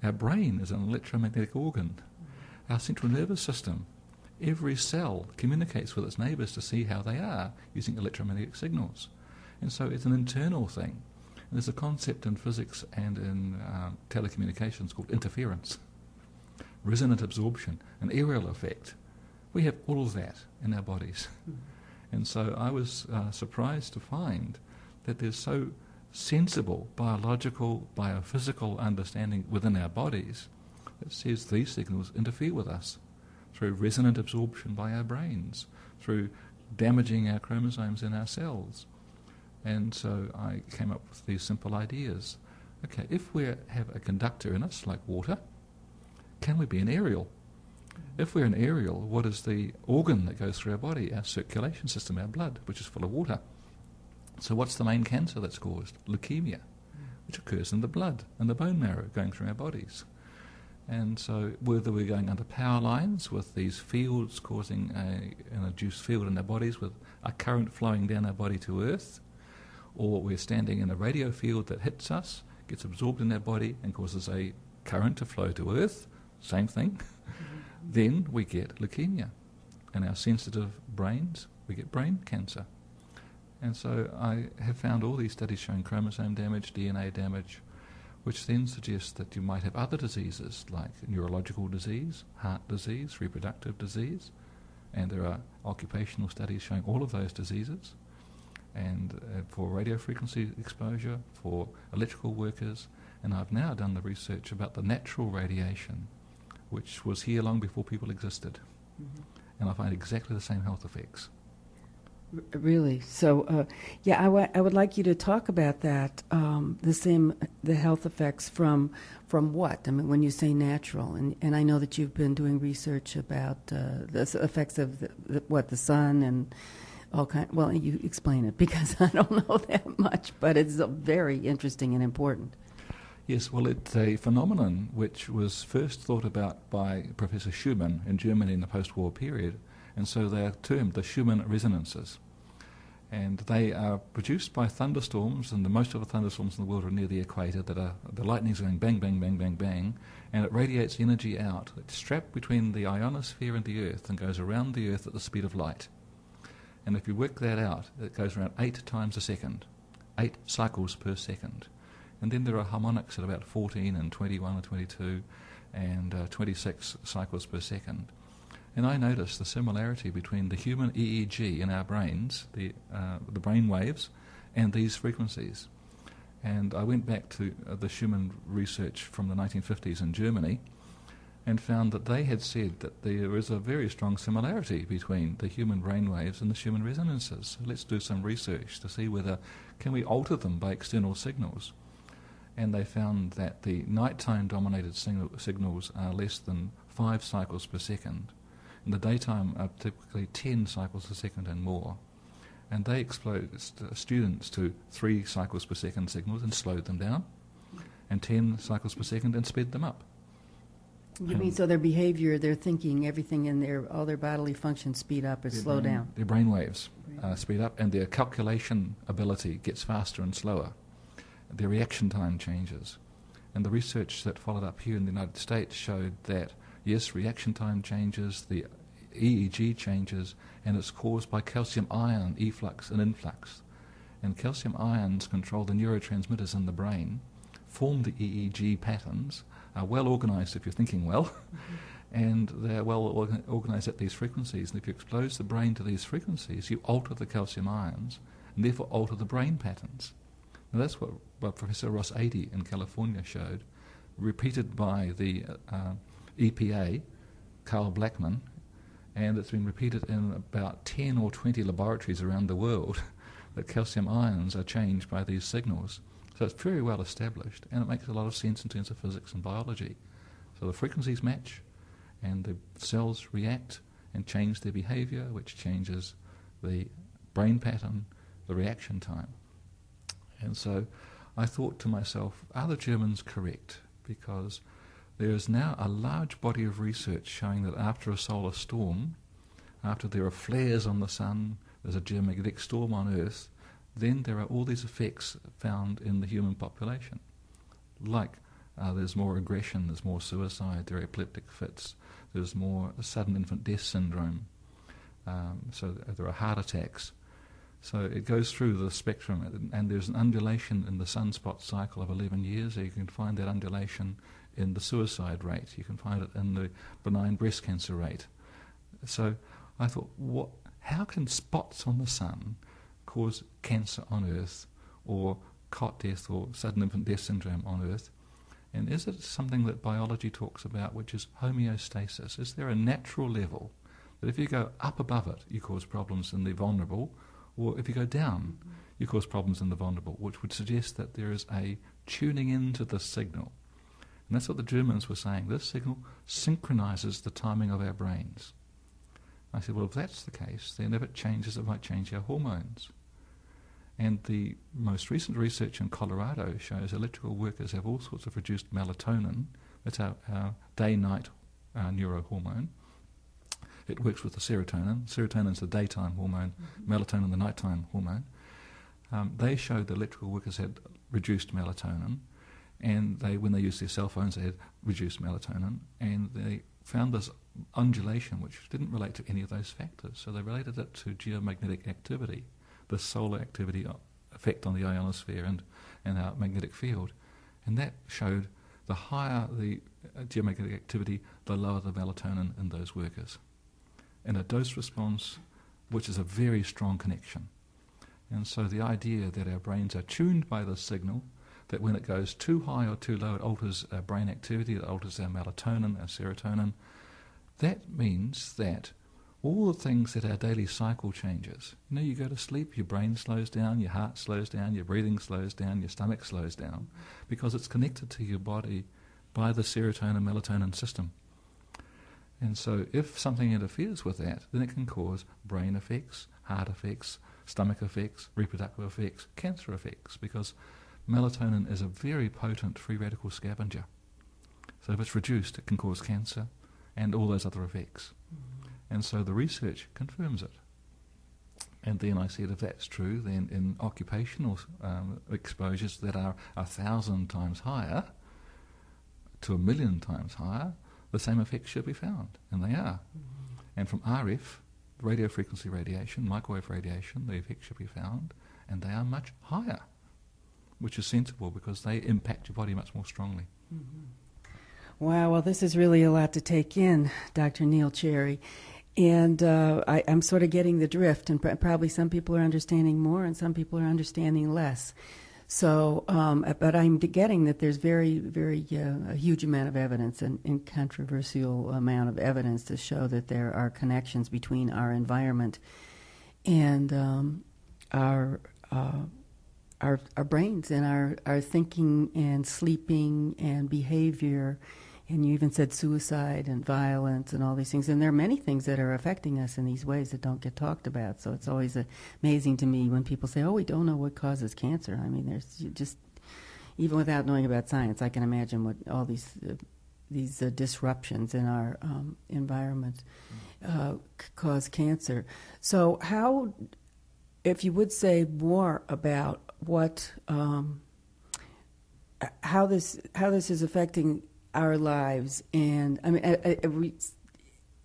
Our brain is an electromagnetic organ. Our central nervous system, every cell communicates with its neighbours to see how they are using electromagnetic signals. And so it's an internal thing. And there's a concept in physics and in telecommunications called interference, resonant absorption, an aerial effect. We have all of that in our bodies. And so I was surprised to find that there's so sensible biological, biophysical understanding within our bodies that says these signals interfere with us through resonant absorption by our brains, through damaging our chromosomes in our cells. And so I came up with these simple ideas. Okay, if we have a conductor in us, like water, can we be an aerial? If we're an aerial, what is the organ that goes through our body? Our circulation system, our blood, which is full of water. So what's the main cancer that's caused? Leukemia, which occurs in the blood and the bone marrow going through our bodies. And so whether we're going under power lines with these fields causing an induced field in our bodies with a current flowing down our body to earth, or we're standing in a radio field that hits us, gets absorbed in our body and causes a current to flow to earth, same thing, then we get leukemia. In our sensitive brains, we get brain cancer. And so I have found all these studies showing chromosome damage, DNA damage, which then suggests that you might have other diseases like neurological disease, heart disease, reproductive disease, and there are occupational studies showing all of those diseases. And for radio frequency exposure, for electrical workers, and I've now done the research about the natural radiation, which was here long before people existed. And I find exactly the same health effects. Really? So, I would like you to talk about that, the health effects from what? I mean, when you say natural, and I know that you've been doing research about the effects of the sun and all kind. Well, you explain it because I don't know that much, but it's very interesting and important. Yes, well, it's a phenomenon which was first thought about by Professor Schumann in Germany in the post-war period, and so they are termed the Schumann resonances. And they are produced by thunderstorms, and most of the thunderstorms in the world are near the equator, that are the lightning's going bang, bang, bang, bang, bang, and it radiates energy out. It's strapped between the ionosphere and the Earth and goes around the Earth at the speed of light. And if you work that out, it goes around 8 times a second, 8 cycles per second. And then there are harmonics at about 14 and 21 and 22 and 26 cycles per second. And I noticed the similarity between the human EEG in our brains, the brain waves, and these frequencies. And I went back to the Schumann research from the 1950s in Germany and found that they had said that there is a very strong similarity between the human brain waves and the Schumann resonances. So let's do some research to see whether can we alter them by external signals. And they found that the nighttime dominated signals are less than 5 cycles per second. In the daytime are typically 10 cycles a second and more. And they exposed students to 3 cycles per second signals and slowed them down, and 10 cycles per second and sped them up. You mean so their behavior, their thinking, everything in all their bodily functions speed up or slow down? Their brain waves speed up, and their calculation ability gets faster and slower. Their reaction time changes. And the research that followed up here in the United States showed that, yes, reaction time changes, the EEG changes, and it's caused by calcium ion efflux and influx. And calcium ions control the neurotransmitters in the brain, form the EEG patterns, are well organized if you're thinking well, and they're well organized at these frequencies. And if you expose the brain to these frequencies, you alter the calcium ions, and therefore alter the brain patterns. Now that's what Professor Ross 80 in California showed, repeated by the EPA, Carl Blackman, and it's been repeated in about 10 or 20 laboratories around the world that calcium ions are changed by these signals. So it's very well established, and it makes a lot of sense in terms of physics and biology. So the frequencies match, and the cells react and change their behavior, which changes the brain pattern, the reaction time. And so I thought to myself, are the Germans correct? Because there is now a large body of research showing that after a solar storm, after there are flares on the sun, there's a geomagnetic storm on Earth, then there are all these effects found in the human population, like there's more aggression, there's more suicide, there are epileptic fits, there's more sudden infant death syndrome, so there are heart attacks. So it goes through the spectrum, and there's an undulation in the sunspot cycle of 11 years. You can find that undulation in the suicide rate. You can find it in the benign breast cancer rate. So I thought, how can spots on the sun cause cancer on Earth, or cot death, or sudden infant death syndrome on Earth? And is it something that biology talks about, which is homeostasis? Is there a natural level that if you go up above it, you cause problems in the vulnerable, or if you go down, you cause problems in the vulnerable, which would suggest that there is a tuning into the signal. And that's what the Germans were saying. This signal synchronizes the timing of our brains. I said, well, if that's the case, then if it changes, it might change our hormones. And the most recent research in Colorado shows electrical workers have all sorts of reduced melatonin. That's our day-night neurohormone. It works with the serotonin. Serotonin is the daytime hormone, melatonin the nighttime hormone. They showed that electrical workers had reduced melatonin, and when they used their cell phones, they had reduced melatonin, and they found this undulation which didn't relate to any of those factors. So they related it to geomagnetic activity, the solar activity effect on the ionosphere and our magnetic field. And that showed the higher the geomagnetic activity, the lower the melatonin in those workers. And a dose response, which is a very strong connection. And so the idea that our brains are tuned by this signal, that when it goes too high or too low, it alters our brain activity, it alters our melatonin, our serotonin. That means that all the things that our daily cycle changes, you go to sleep, your brain slows down, your heart slows down, your breathing slows down, your stomach slows down, because it's connected to your body by the serotonin melatonin system. And so if something interferes with that, then it can cause brain effects, heart effects, stomach effects, reproductive effects, cancer effects, because melatonin is a very potent free radical scavenger. So if it's reduced, it can cause cancer and all those other effects. And so the research confirms it. And then I said, if that's true, then in occupational exposures that are 1,000 times higher to 1,000,000 times higher, the same effects should be found, and they are. And from RF, radio frequency radiation, microwave radiation, the effects should be found, and they are much higher, which is sensible because they impact your body much more strongly. Wow, well, this is really a lot to take in, Dr. Neil Cherry. And I'm sort of getting the drift, and probably some people are understanding more and some people are understanding less. So, but I'm getting that there's a huge amount of evidence and controversial amount of evidence to show that there are connections between our environment and our brains and our thinking and sleeping and behavior. And you even said suicide and violence and all these things. And there are many things that are affecting us in these ways that don't get talked about. So it's always amazing to me when people say, oh, we don't know what causes cancer. I mean, there's just, even without knowing about science, I can imagine what all these disruptions in our environment cause cancer. So how, if you would say more about what, how this is affecting our lives, and I mean,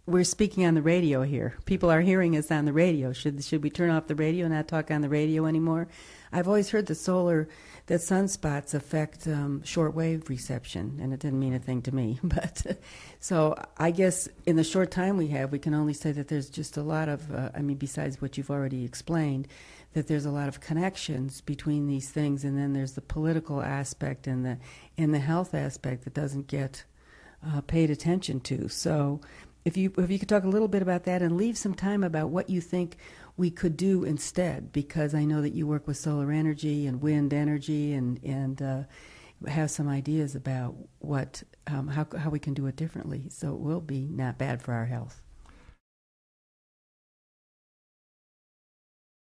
we're speaking on the radio here. People are hearing us on the radio. Should we turn off the radio and not talk on the radio anymore? I've always heard that sunspots affect shortwave reception, and it didn't mean a thing to me. But so I guess in the short time we have, we can only say that there's just a lot of, besides what you've already explained, that there's a lot of connections between these things, and then there's the political aspect and the health aspect that doesn't get paid attention to. So if you could talk a little bit about that and leave some time about what you think we could do instead, because I know that you work with solar energy and wind energy and have some ideas about what how we can do it differently so it will be not bad for our health.